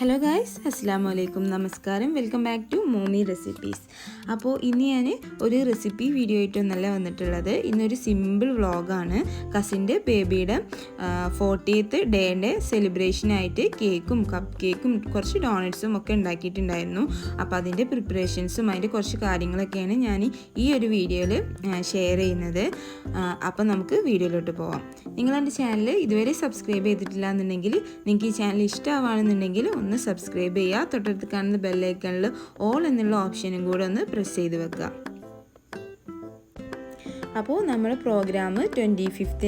Hello guys, അസ്സലാമു അലൈക്കും, നമസ്കാരം. Welcome back to Mommy Recipes. അപ്പോൾ ഇന്ന് ഞാൻ ഒരു റെസിപ്പി വീഡിയോ ആയിട്ടൊന്നല്ല വന്നിട്ടുള്ളത്. ഇന്നൊരു സിമ്പിൾ വ്ളോഗാണ്. കസിൻ്റെ ബേബിയുടെ 40th ഡേൻ്റെ സെലിബ്രേഷനായിട്ട് കേക്കും കപ്പ് കേക്കും കുറച്ച് ഡോണറ്റ്സും ഒക്കെ ഉണ്ടാക്കിയിട്ടുണ്ടായിരുന്നു. അപ്പോൾ അതിൻ്റെ പ്രിപ്പറേഷൻസും അതിൻ്റെ കുറച്ച് കാര്യങ്ങളൊക്കെയാണ് ഞാൻ ഈ ഒരു വീഡിയോയിൽ ഷെയർ ചെയ്യുന്നത്. അപ്പോൾ നമുക്ക് വീഡിയോയിലോട്ട് പോവാം. നിങ്ങളെൻ്റെ ചാനൽ ഇതുവരെ സബ്സ്ക്രൈബ് ചെയ്തിട്ടില്ല എന്നുണ്ടെങ്കിൽ, നിങ്ങൾക്ക് ഈ ചാനൽ ഇഷ്ടമാണെന്നുണ്ടെങ്കിൽ ഒന്ന് സബ്സ്ക്രൈബ് ചെയ്യുക. തൊട്ടടുത്ത് കാണുന്ന ബെല്ലൈക്കണിൽ ഓൾ എന്നുള്ള ഓപ്ഷനും കൂടെ ഒന്ന് പ്രസ് ചെയ്ത് വെക്കുക. അപ്പോൾ നമ്മുടെ പ്രോഗ്രാം 25th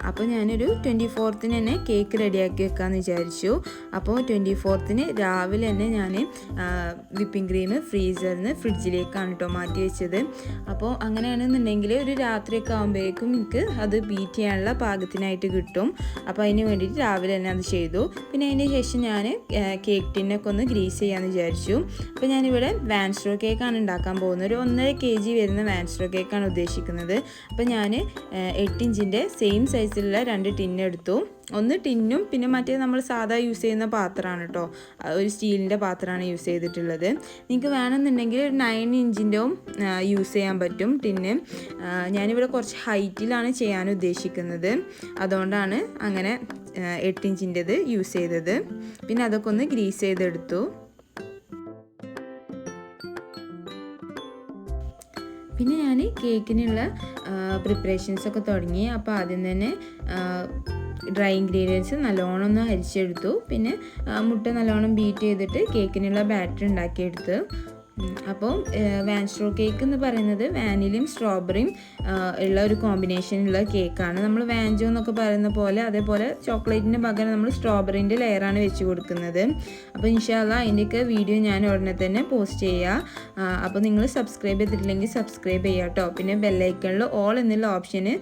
അപ്പോൾ ഞാനൊരു 24th തന്നെ കേക്ക് റെഡിയാക്കി വെക്കാമെന്ന് വിചാരിച്ചു. അപ്പോൾ 24th രാവിലെ തന്നെ ഞാൻ വിപ്പിംഗ് ക്രീം ഫ്രിഡ്ജിലേക്കാണ് കേട്ടോ മാറ്റി വെച്ചത്. അപ്പോൾ അങ്ങനെയാണെന്നുണ്ടെങ്കിൽ ഒരു രാത്രിയൊക്കെ ആകുമ്പോഴേക്കും എനിക്ക് അത് ബീറ്റ് ചെയ്യാനുള്ള പാകത്തിനായിട്ട് കിട്ടും. അപ്പോൾ അതിന് വേണ്ടിയിട്ട് രാവിലെ തന്നെ അത് ചെയ്തു. പിന്നെ അതിന് ശേഷം ഞാൻ കേക്ക് ടിന്നൊക്കെ ഒന്ന് ഗ്രീസ് ചെയ്യാമെന്ന് വിചാരിച്ചു. അപ്പോൾ ഞാനിവിടെ വാൻസ്ട്രോ കേക്കാണ് ഉണ്ടാക്കാൻ പോകുന്നത്. ഒരു 1.5 kg വരുന്ന വാൻസ്ട്രോ കേക്കാണ് ഉദ്ദേശിക്കുന്നത്. അപ്പോൾ ഞാൻ 8 ഇഞ്ചിൻ്റെ സെയിം സൈസിലുള്ള 2 ടിന്ന് എടുത്തു. ഒന്ന് ടിന്നും പിന്നെ മറ്റേ നമ്മൾ സാധാ യൂസ് ചെയ്യുന്ന പാത്രമാണ് കേട്ടോ, ഒരു സ്റ്റീലിൻ്റെ പാത്രമാണ് യൂസ് ചെയ്തിട്ടുള്ളത്. നിങ്ങൾക്ക് വേണമെന്നുണ്ടെങ്കിൽ 9 ഇഞ്ചിൻ്റെയും യൂസ് ചെയ്യാൻ പറ്റും ടിന്ന്. ഞാനിവിടെ കുറച്ച് ഹൈറ്റിലാണ് ചെയ്യാൻ ഉദ്ദേശിക്കുന്നത്, അതുകൊണ്ടാണ് അങ്ങനെ 8 ഇഞ്ചിൻ്റെത് യൂസ് ചെയ്തത്. പിന്നെ അതൊക്കെ ഒന്ന് ഗ്രീസ് ചെയ്തെടുത്തു. പിന്നെ ഞാൻ കേക്കിനുള്ള പ്രിപ്പറേഷൻസൊക്കെ തുടങ്ങി. അപ്പോൾ ആദ്യം തന്നെ ഡ്രൈ ഇൻഗ്രീഡിയൻസ് നല്ലോണം ഒന്ന് അരിച്ചെടുത്തു. പിന്നെ മുട്ട നല്ലോണം ബീറ്റ് ചെയ്തിട്ട് കേക്കിനുള്ള ബാറ്റർ ഉണ്ടാക്കിയെടുത്ത്. അപ്പോൾ വാൻസ്ട്രോ കേക്ക് എന്ന് പറയുന്നത് വാനിലയും സ്ട്രോബെറിയും ഉള്ള ഒരു കോമ്പിനേഷനുള്ള കേക്കാണ്. നമ്മൾ വാൻജോ എന്നൊക്കെ പറയുന്ന പോലെ, അതേപോലെ ചോക്ലേറ്റിൻ്റെ പകരം നമ്മൾ സ്ട്രോബെറിൻ്റെ ലെയറാണ് വെച്ച് കൊടുക്കുന്നത്. അപ്പോൾ ഇൻഷാ അല്ലാഹ് അതിൻ്റെയൊക്കെ വീഡിയോ ഞാൻ ഉടനെ തന്നെ പോസ്റ്റ് ചെയ്യുക. അപ്പോൾ നിങ്ങൾ സബ്സ്ക്രൈബ് ചെയ്തിട്ടില്ലെങ്കിൽ സബ്സ്ക്രൈബ് ചെയ്യുക കേട്ടോ. പിന്നെ ബെല്ലൈക്കണിൽ ഓൾ എന്നുള്ള ഓപ്ഷന്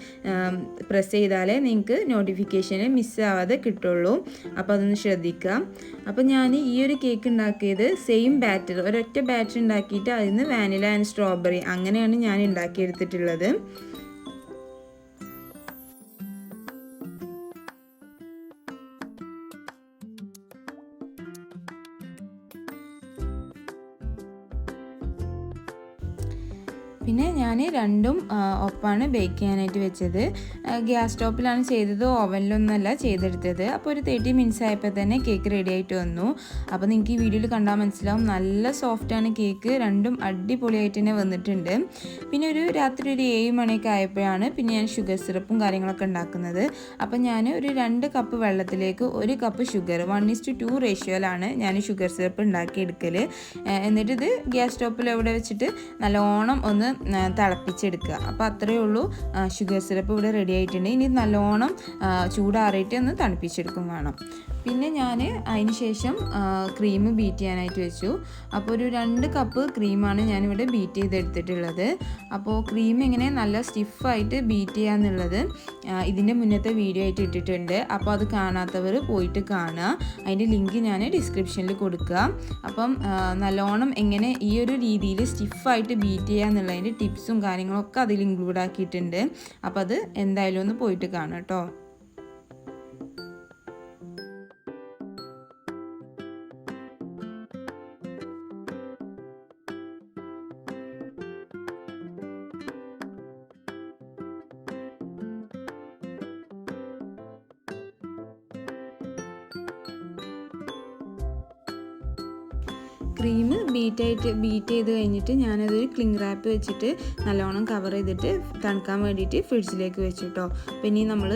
പ്രസ് ചെയ്താലേ നിങ്ങൾക്ക് നോട്ടിഫിക്കേഷന് മിസ്സാവാതെ കിട്ടുള്ളൂ. അപ്പോൾ അതൊന്ന് ശ്രദ്ധിക്കുക. അപ്പോൾ ഞാൻ ഈ ഒരു കേക്ക് ഉണ്ടാക്കിയത് സെയിം ബാറ്റർ, ഒരൊറ്റ ബാറ്റർ ഉണ്ടാക്കിയിട്ട് അതിന് വാനില ആൻഡ് സ്ട്രോബെറി അങ്ങനെയാണ് ഞാൻ ഉണ്ടാക്കിയെടുത്തിട്ടുള്ളത്. പിന്നെ ഞാൻ രണ്ടും ഒപ്പാണ് ബേക്ക് ചെയ്യാനായിട്ട് വെച്ചത്. ഗ്യാസ് സ്റ്റോപ്പിലാണ് ചെയ്തത്, ഓവനിലൊന്നുമല്ല ചെയ്തെടുത്തത്. അപ്പോൾ ഒരു 30 minutes ആയപ്പോൾ തന്നെ കേക്ക് റെഡി ആയിട്ട് വന്നു. അപ്പോൾ നിങ്ങൾക്ക് ഈ വീഡിയോയിൽ കണ്ടാൽ മനസ്സിലാവും, നല്ല സോഫ്റ്റാണ് കേക്ക്. രണ്ടും അടിപൊളിയായിട്ട് തന്നെ വന്നിട്ടുണ്ട്. പിന്നെ ഒരു രാത്രി ഒരു 7 മണിയൊക്കെ ആയപ്പോഴാണ് പിന്നെ ഞാൻ ഷുഗർ സിറപ്പും കാര്യങ്ങളൊക്കെ ഉണ്ടാക്കുന്നത്. അപ്പോൾ ഞാൻ ഒരു 2 കപ്പ് വെള്ളത്തിലേക്ക് 1 കപ്പ് ഷുഗർ 1:2 റേഷ്യോയിലാണ് ഞാൻ ഷുഗർ സിറപ്പ് ഉണ്ടാക്കിയെടുക്കൽ. എന്നിട്ട് ഇത് ഗ്യാസ് സ്റ്റോപ്പിൽ എവിടെ വെച്ചിട്ട് നല്ലോണം ഒന്ന് തിളപ്പിച്ചെടുക്കുക. അപ്പോൾ അത്രയേ ഉള്ളൂ. ഷുഗർ സിറപ്പ് ഇവിടെ റെഡി ആയിട്ടുണ്ട്. ഇനി നല്ലോണം ചൂടാറിയിട്ട് ഒന്ന് തണുപ്പിച്ചെടുക്കും വേണം. പിന്നെ ഞാൻ അതിന് ശേഷം ക്രീം ബീറ്റ് ചെയ്യാനായിട്ട് വെച്ചു. അപ്പോൾ ഒരു 2 കപ്പ് ക്രീമാണ് ഞാനിവിടെ ബീറ്റ് ചെയ്തെടുത്തിട്ടുള്ളത്. അപ്പോൾ ക്രീം എങ്ങനെ നല്ല സ്റ്റിഫായിട്ട് ബീറ്റ് ചെയ്യാന്നുള്ളത് ഇതിൻ്റെ മുന്നത്തെ വീഡിയോ ആയിട്ട് ഇട്ടിട്ടുണ്ട്. അപ്പോൾ അത് കാണാത്തവർ പോയിട്ട് കാണുക. അതിൻ്റെ ലിങ്ക് ഞാൻ ഡിസ്ക്രിപ്ഷനിൽ കൊടുക്കുക. അപ്പം നല്ലോണം എങ്ങനെ ഈ ഒരു രീതിയിൽ സ്റ്റിഫായിട്ട് ബീറ്റ് ചെയ്യാന്നുള്ളതിൻ്റെ ടിപ്സും കാര്യങ്ങളൊക്കെ അതിൽ ഇൻക്ലൂഡ് ആക്കിയിട്ടുണ്ട്. അപ്പോൾ അത് എന്തായാലും ഒന്ന് പോയിട്ട് കാണാം കേട്ടോ. ക്രീം ബീറ്റ് ചെയ്ത് കഴിഞ്ഞിട്ട് ഞാനതൊരു ക്ലിംഗ് റാപ്പ് വെച്ചിട്ട് നല്ലോണം കവർ ചെയ്തിട്ട് തണുക്കാൻ വേണ്ടിയിട്ട് ഫ്രിഡ്ജിലേക്ക് വെച്ചു കേട്ടോ. പിന്നെ നമ്മൾ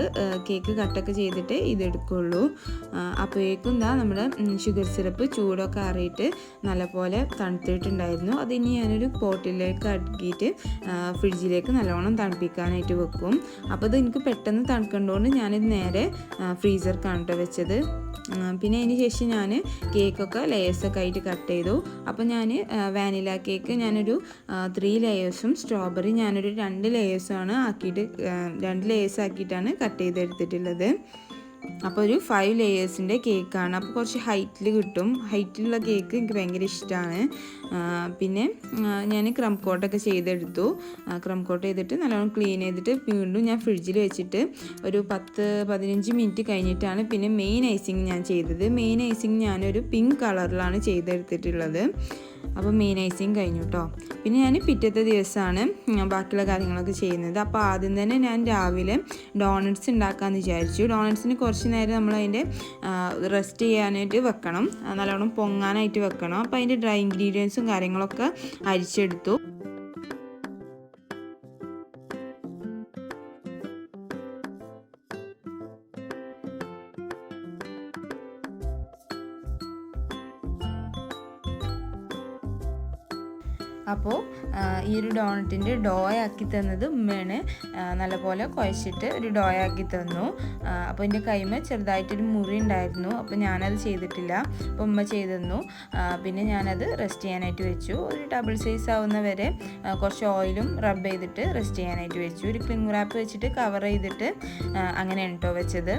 കേക്ക് കട്ടൊക്കെ ചെയ്തിട്ട് ഇതെടുക്കുള്ളൂ. അപ്പോഴേക്കും നമ്മുടെ ഷുഗർ സിറപ്പ് ചൂടൊക്കെ അറിയിട്ട് നല്ലപോലെ തണുത്തിട്ടുണ്ടായിരുന്നു. അതിനി ഞാനൊരു പോട്ടിലേക്ക് ആക്കിയിട്ട് ഫ്രിഡ്ജിലേക്ക് നല്ലോണം തണുപ്പിക്കാനായിട്ട് വെക്കും. അപ്പോൾ ഇത് എനിക്ക് പെട്ടെന്ന് തണുക്കേണ്ടതുകൊണ്ട് ഞാനിത് നേരെ ഫ്രീസർക്കാണ് കേട്ടോ വെച്ചത്. പിന്നെ അതിന് ശേഷം ഞാൻ കേക്കൊക്കെ ലെയേഴ്സൊക്കെ ആയിട്ട് കട്ട് ചെയ്തു. അപ്പോൾ ഞാൻ വാനില കേക്ക് ഞാനൊരു 3 ലെയേഴ്സും സ്ട്രോബെറി ഞാനൊരു 2 ലെയേഴ്സുമാണ് ആക്കിയിട്ട് 2 ലെയേഴ്സ് ആക്കിയിട്ടാണ് കട്ട് ചെയ്തെടുത്തിട്ടുള്ളത്. അപ്പോൾ ഒരു 5 ലെയേഴ്സിൻ്റെ കേക്കാണ്. അപ്പോൾ കുറച്ച് ഹൈറ്റിൽ കിട്ടും. ഹൈറ്റിലുള്ള കേക്ക് എനിക്ക് ഭയങ്കര ഇഷ്ടമാണ്. പിന്നെ ഞാൻ ക്രം കോട്ടൊക്കെ ചെയ്തെടുത്തു. ക്രം കോട്ട് ചെയ്തിട്ട് നല്ലോണം ക്ലീൻ ചെയ്തിട്ട് വീണ്ടും ഞാൻ ഫ്രിഡ്ജിൽ വെച്ചിട്ട് ഒരു 10-15 മിനിറ്റ് കഴിഞ്ഞിട്ടാണ് പിന്നെ മെയിൻ ഐസിങ് ഞാൻ ചെയ്തത്. മെയിൻ ഐസിങ് ഞാനൊരു പിങ്ക് കളറിലാണ് ചെയ്തെടുത്തിട്ടുള്ളത്. അപ്പോൾ മെയിൻ ഐസിങ് കഴിഞ്ഞു കേട്ടോ. പിന്നെ ഞാൻ പിറ്റത്തെ ദിവസമാണ് ബാക്കിയുള്ള കാര്യങ്ങളൊക്കെ ചെയ്യുന്നത്. അപ്പോൾ ആദ്യം തന്നെ ഞാൻ രാവിലെ ഡോണറ്റ്സ് ഉണ്ടാക്കാമെന്ന് വിചാരിച്ചു. ഡോണറ്റ്സിന് കുറച്ച് നേരം നമ്മൾ അതിൻ്റെ റെസ്റ്റ് ചെയ്യാനായിട്ട് വെക്കണം, നല്ലോണം പൊങ്ങാനായിട്ട് വെക്കണം. അപ്പോൾ അതിൻ്റെ ഡ്രൈ ഇൻഗ്രീഡിയൻസും കാര്യങ്ങളൊക്കെ അരിച്ചെടുത്തു. അപ്പോൾ ഈ ഒരു ഡോണറ്റിൻ്റെ ഡോയാക്കി തന്നത് ഉമ്മയാണ്. നല്ലപോലെ കുഴച്ചിട്ട് ഒരു ഡോയാക്കി തന്നു. അപ്പോൾ എൻ്റെ കൈമ ചെറുതായിട്ടൊരു മുറി ഉണ്ടായിരുന്നു. അപ്പോൾ ഞാനത് ചെയ്തിട്ടില്ല, അപ്പോൾ ഉമ്മ ചെയ്തു തന്നു. പിന്നെ ഞാനത് റെസ്റ്റ് ചെയ്യാനായിട്ട് വെച്ചു. ഒരു ഡബിൾ സൈസ് ആവുന്ന വരെ കുറച്ച് ഓയിലും റബ്ബ് ചെയ്തിട്ട് റെസ്റ്റ് ചെയ്യാനായിട്ട് വെച്ചു. ഒരു ക്ലിംഗ് റാപ്പ് വെച്ചിട്ട് കവർ ചെയ്തിട്ട് അങ്ങനെയാണ് കേട്ടോ വെച്ചത്.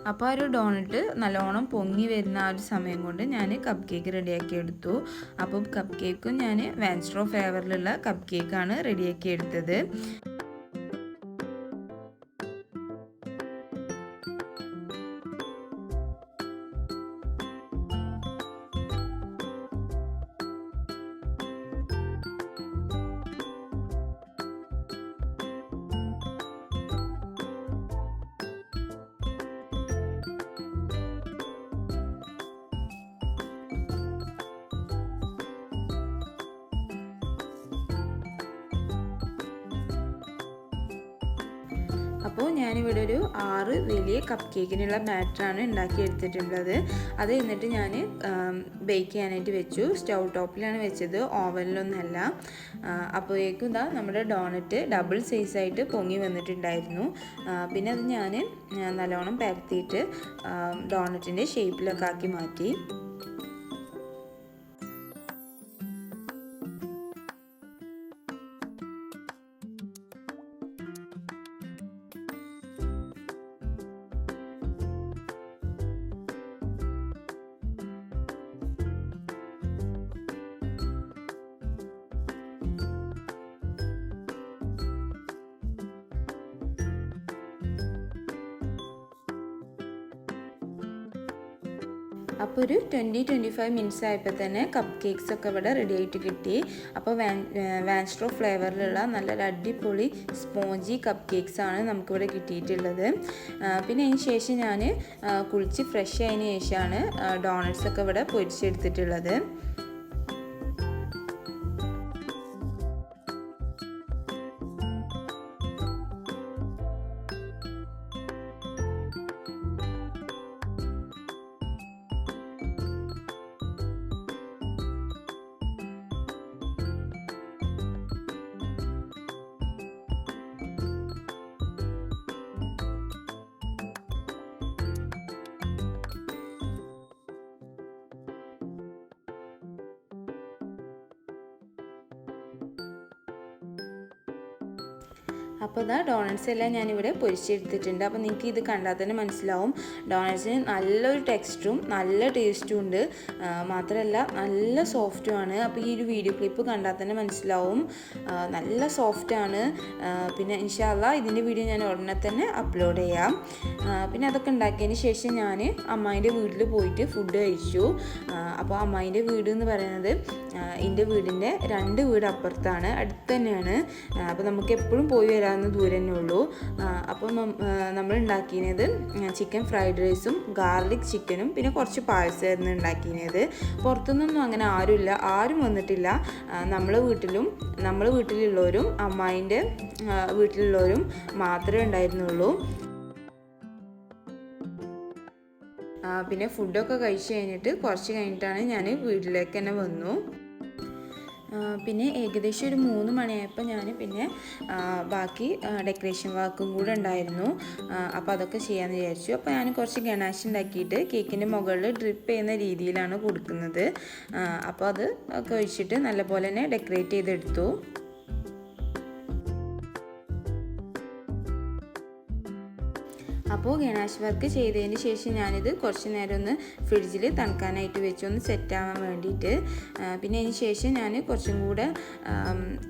അപ്പോൾ ആ ഒരു ഡോണറ്റ് നല്ലോണം പൊങ്ങി വരുന്ന ആ ഒരു സമയം കൊണ്ട് ഞാൻ കപ്പ് കേക്ക് റെഡിയാക്കി എടുത്തു. അപ്പോൾ കപ്പ് കേക്കും ഞാൻ വാൻസ്ട്രോ ഫ്ലേവറിലുള്ള കപ്പ് കേക്കാണ് റെഡിയാക്കി എടുത്തത്. അപ്പോൾ ഞാനിവിടെ ഒരു 6 വലിയ കപ്പ് കേക്കിനുള്ള ബാറ്ററാണ് ഉണ്ടാക്കിയെടുത്തിട്ടുള്ളത്. അത് എന്നിട്ട് ഞാൻ ബേക്ക് ചെയ്യാനായിട്ട് വെച്ചു. സ്റ്റൗ ടോപ്പിലാണ് വെച്ചത്, ഓവനിലൊന്നല്ല. അപ്പോഴേക്കും ഇതാ നമ്മുടെ ഡോണറ്റ് ഡബിൾ സൈസായിട്ട് പൊങ്ങി വന്നിട്ടുണ്ടായിരുന്നു. പിന്നെ അത് ഞാൻ നല്ലോണം പരത്തിയിട്ട് ഡോണറ്റിൻ്റെ ഷേപ്പിലൊക്കെ ആക്കി മാറ്റി. അപ്പോൾ ഒരു 20-25 മിനിറ്റ്സ് ആയപ്പോൾ തന്നെ കപ്പ് കേക്ക്സ് ഒക്കെ ഇവിടെ റെഡി ആയിട്ട് കിട്ടി. അപ്പോൾ വാൻസ്ട്രോ ഫ്ലേവറിലുള്ള നല്ലൊരു അടിപൊളി സ്പോഞ്ചി കപ്പ് കേക്ക്സ് ആണ് നമുക്കിവിടെ കിട്ടിയിട്ടുള്ളത്. പിന്നെ അതിന് ശേഷം ഞാൻ കുളിച്ച് ഫ്രഷ് ആയതിനു ശേഷമാണ് ഡോണറ്റ്സ് ഒക്കെ ഇവിടെ പൊരിച്ചെടുത്തിട്ടുള്ളത്. അപ്പോൾ ഇതാ ഡോണറ്റ്സ് എല്ലാം ഞാനിവിടെ പൊരിച്ചെടുത്തിട്ടുണ്ട്. അപ്പോൾ നിങ്ങൾക്ക് ഇത് കണ്ടാൽ തന്നെ മനസ്സിലാവും ഡോണറ്റ്സിന് നല്ലൊരു ടെക്സ്റ്റും നല്ല ടേസ്റ്റും ഉണ്ട്. മാത്രമല്ല നല്ല സോഫ്റ്റുമാണ്. അപ്പോൾ ഈ ഒരു വീഡിയോ ക്ലിപ്പ് കണ്ടാൽ തന്നെ മനസ്സിലാവും നല്ല സോഫ്റ്റാണ്. പിന്നെ ഇൻഷാ അല്ലാഹ് ഇതിൻ്റെ വീഡിയോ ഞാൻ ഉടനെ തന്നെ അപ്ലോഡ് ചെയ്യാം. പിന്നെ അതൊക്കെ ഉണ്ടാക്കിയതിന് ശേഷം ഞാൻ അമ്മായിൻ്റെ വീട്ടിൽ പോയിട്ട് ഫുഡ് കഴിച്ചു. അപ്പോൾ അമ്മായിൻ്റെ വീട് എന്ന് പറയുന്നത് എൻ്റെ വീടിൻ്റെ 2 വീട് അപ്പുറത്താണ്, അടുത്ത് തന്നെയാണ്. അപ്പോൾ നമുക്ക് എപ്പോഴും പോയി വരാവുന്ന ദൂരം തന്നെ ഉള്ളൂ. അപ്പം നമ്മൾ ഉണ്ടാക്കിയത് ചിക്കൻ ഫ്രൈഡ് റൈസും ഗാർലിക് ചിക്കനും പിന്നെ കുറച്ച് പായസമായിരുന്നു ഉണ്ടാക്കിയത്. പുറത്തുനിന്നൊന്നും അങ്ങനെ ആരും വന്നിട്ടില്ല. നമ്മളെ വീട്ടിലുള്ളവരും അമ്മായിൻ്റെ വീട്ടിലുള്ളവരും മാത്രമേ ഉണ്ടായിരുന്നുള്ളൂ. പിന്നെ ഫുഡൊക്കെ കഴിച്ച് കഴിഞ്ഞിട്ട് കുറച്ച് കഴിഞ്ഞിട്ടാണ് ഞാൻ വീട്ടിലേക്ക് തന്നെ വന്നു. പിന്നെ ഏകദേശം ഒരു 3 മണിയായപ്പോൾ ഞാൻ പിന്നെ ബാക്കി ഡെക്കറേഷൻ വർക്കും കൂടെ ഉണ്ടായിരുന്നു. അപ്പോൾ അതൊക്കെ ചെയ്യാമെന്ന് വിചാരിച്ചു. അപ്പോൾ ഞാൻ കുറച്ച് ഗണാഷ് ഉണ്ടാക്കിയിട്ട് കേക്കിൻ്റെ മുകളിൽ ഡ്രിപ്പ് ചെയ്യുന്ന രീതിയിലാണ് കൊടുക്കുന്നത്. അപ്പോൾ അത് ഒക്കെ ഒഴിച്ചിട്ട് നല്ലപോലെ തന്നെ ഡെക്കറേറ്റ് ചെയ്തെടുത്തു. അപ്പോൾ ഗണാഷ് വർക്ക് ചെയ്തതിന് ശേഷം ഞാനിത് കുറച്ച് നേരം ഒന്ന് ഫ്രിഡ്ജിൽ തണുക്കാനായിട്ട് വെച്ച് ഒന്ന് സെറ്റാവാൻ വേണ്ടിയിട്ട്. പിന്നെ അതിന് ശേഷം ഞാൻ കുറച്ചും കൂടെ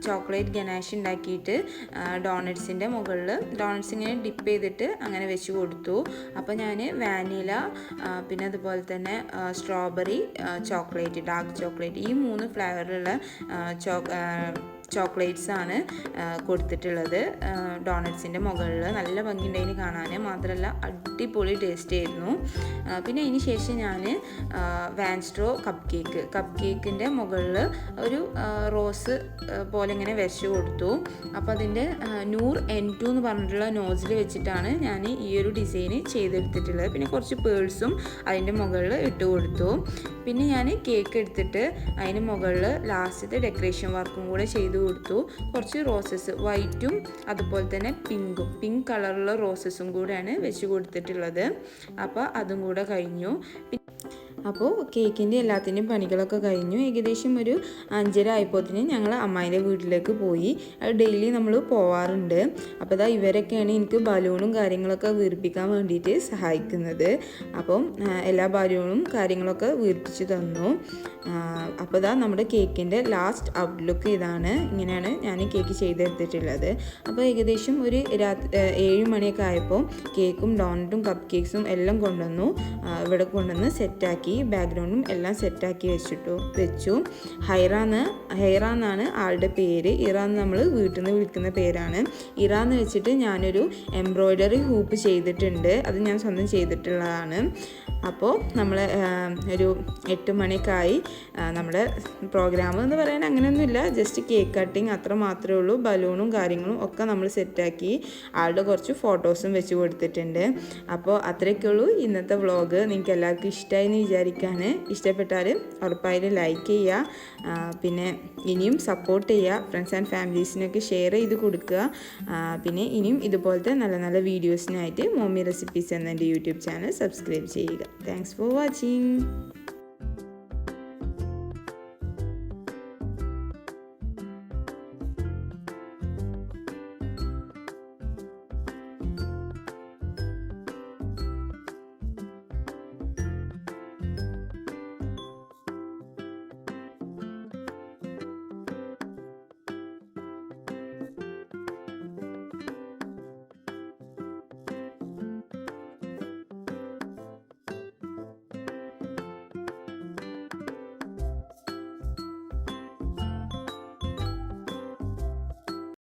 ചോക്ലേറ്റ് ഗണാഷ് ഉണ്ടാക്കിയിട്ട് ഡോണറ്റ്സിൻ്റെ മുകളിൽ ഡോണറ്റ്സ് ഇങ്ങനെ ഡിപ്പ് ചെയ്തിട്ട് അങ്ങനെ വെച്ച് കൊടുത്തു. അപ്പോൾ ഞാൻ വാനില പിന്നെ അതുപോലെ തന്നെ സ്ട്രോബെറി ചോക്ലേറ്റ്, ഡാർക്ക് ചോക്ലേറ്റ്, ഈ 3 ഫ്ലേവറിലുള്ള ചോക്ലേറ്റ്സ് ആണ് കൊടുത്തിട്ടുള്ളത് ഡോണറ്റ്സിൻ്റെ മുകളിൽ. നല്ല ഭംഗിയുണ്ടായിന് കാണാൻ, മാത്രമല്ല അടിപൊളി ടേസ്റ്റ് ആയിരുന്നു. പിന്നെ അതിന് ശേഷം ഞാൻ വാൻസ്ട്രോ കപ്പ് കേക്കിൻ്റെ മുകളിൽ ഒരു റോസ് പോലെ ഇങ്ങനെ വെച്ച് കൊടുത്തു. അപ്പോൾ അതിൻ്റെ നൂർ N2 എന്ന് പറഞ്ഞിട്ടുള്ള നോസിൽ വെച്ചിട്ടാണ് ഞാൻ ഈ ഒരു ഡിസൈന് ചെയ്തെടുത്തിട്ടുള്ളത്. പിന്നെ കുറച്ച് പേഴ്സും അതിൻ്റെ മുകളിൽ ഇട്ട് കൊടുത്തു. പിന്നെ ഞാൻ കേക്ക് എടുത്തിട്ട് അതിന് മുകളിൽ ലാസ്റ്റത്തെ ഡെക്കറേഷൻ വർക്കും കൂടെ ചെയ്തു കൊടുത്തു. കുറച്ച് റോസസ്, വൈറ്റും അതുപോലെ തന്നെ പിങ്ക് കളറുള്ള റോസസും കൂടെയാണ് വെച്ച് കൊടുത്തിട്ടുള്ളത്. അപ്പോൾ അതും കൂടെ കഴിഞ്ഞു. അപ്പോൾ കേക്കിൻ്റെ എല്ലാത്തിൻ്റെയും പണികളൊക്കെ കഴിഞ്ഞു. ഏകദേശം ഒരു 5:30 ആയപ്പോഴത്തേന് ഞങ്ങൾ അമ്മായിൻ്റെ വീട്ടിലേക്ക് പോയി. അത് ഡെയിലി നമ്മൾ പോവാറുണ്ട്. അപ്പോൾ ഇതാ ഇവരൊക്കെയാണ് എനിക്ക് ബലൂണും കാര്യങ്ങളൊക്കെ വീർപ്പിക്കാൻ വേണ്ടിയിട്ട് സഹായിക്കുന്നത്. അപ്പം എല്ലാ ബലൂണും കാര്യങ്ങളൊക്കെ വീർപ്പിച്ച് തന്നു. അപ്പോൾ ഇതാ നമ്മുടെ കേക്കിൻ്റെ ലാസ്റ്റ് ഔട്ട്ലുക്ക് ഇതാണ്. ഇങ്ങനെയാണ് ഞാൻ കേക്ക് ചെയ്തെടുത്തിട്ടുള്ളത്. അപ്പോൾ ഏകദേശം ഒരു 7 മണിയൊക്കെ ആയപ്പോൾ കേക്കും ഡോണറ്റും കപ്പ് കേക്ക്സും എല്ലാം കൊണ്ടുവന്നു ഇവിടെ കൊണ്ടുവന്ന് സെറ്റാക്കി. ബാക്ക്ഗ്രൗണ്ടും എല്ലാം സെറ്റാക്കി വെച്ചു. ഹൈറ എന്നാണ് ആളുടെ പേര്. ഇറ എന്ന് നമ്മൾ വീട്ടിൽ നിന്ന് വിളിക്കുന്ന പേരാണ്. ഇറ എന്ന് വെച്ചിട്ട് ഞാനൊരു എംബ്രോയ്ഡറി ഹൂപ്പ് ചെയ്തിട്ടുണ്ട്. അത് ഞാൻ സ്വന്തം ചെയ്തിട്ടുള്ളതാണ്. അപ്പോൾ നമ്മൾ ഒരു 8 മണിയൊക്കെ ആയി. നമ്മുടെ പ്രോഗ്രാം എന്ന് പറയാൻ അങ്ങനെയൊന്നുമില്ല, ജസ്റ്റ് കേക്ക് കട്ടിങ് അത്ര മാത്രമേ ഉള്ളൂ. ബലൂണും കാര്യങ്ങളും ഒക്കെ നമ്മൾ സെറ്റാക്കി. ആളുടെ കുറച്ച് ഫോട്ടോസും വെച്ച് കൊടുത്തിട്ടുണ്ട്. അപ്പോൾ അത്രയൊക്കെയുള്ളൂ ഇന്നത്തെ വ്ളോഗ്. നിങ്ങൾക്ക് എല്ലാവർക്കും ഇഷ്ടമായി എന്ന് വിചാരിക്കുകയാണ്. ഇഷ്ടപ്പെട്ടാൽ ഉറപ്പായാലും ലൈക്ക് ചെയ്യുക. പിന്നെ ഇനിയും സപ്പോർട്ട് ചെയ്യുക. ഫ്രണ്ട്സ് ആൻഡ് ഫാമിലീസിനൊക്കെ ഷെയർ ചെയ്ത് കൊടുക്കുക. പിന്നെ ഇനിയും ഇതുപോലത്തെ നല്ല നല്ല വീഡിയോസിനായിട്ട് മോമി റെസിപ്പീസ് എന്ന എൻ്റെ യൂട്യൂബ് ചാനൽ സബ്സ്ക്രൈബ് ചെയ്യുക. Thanks for watching.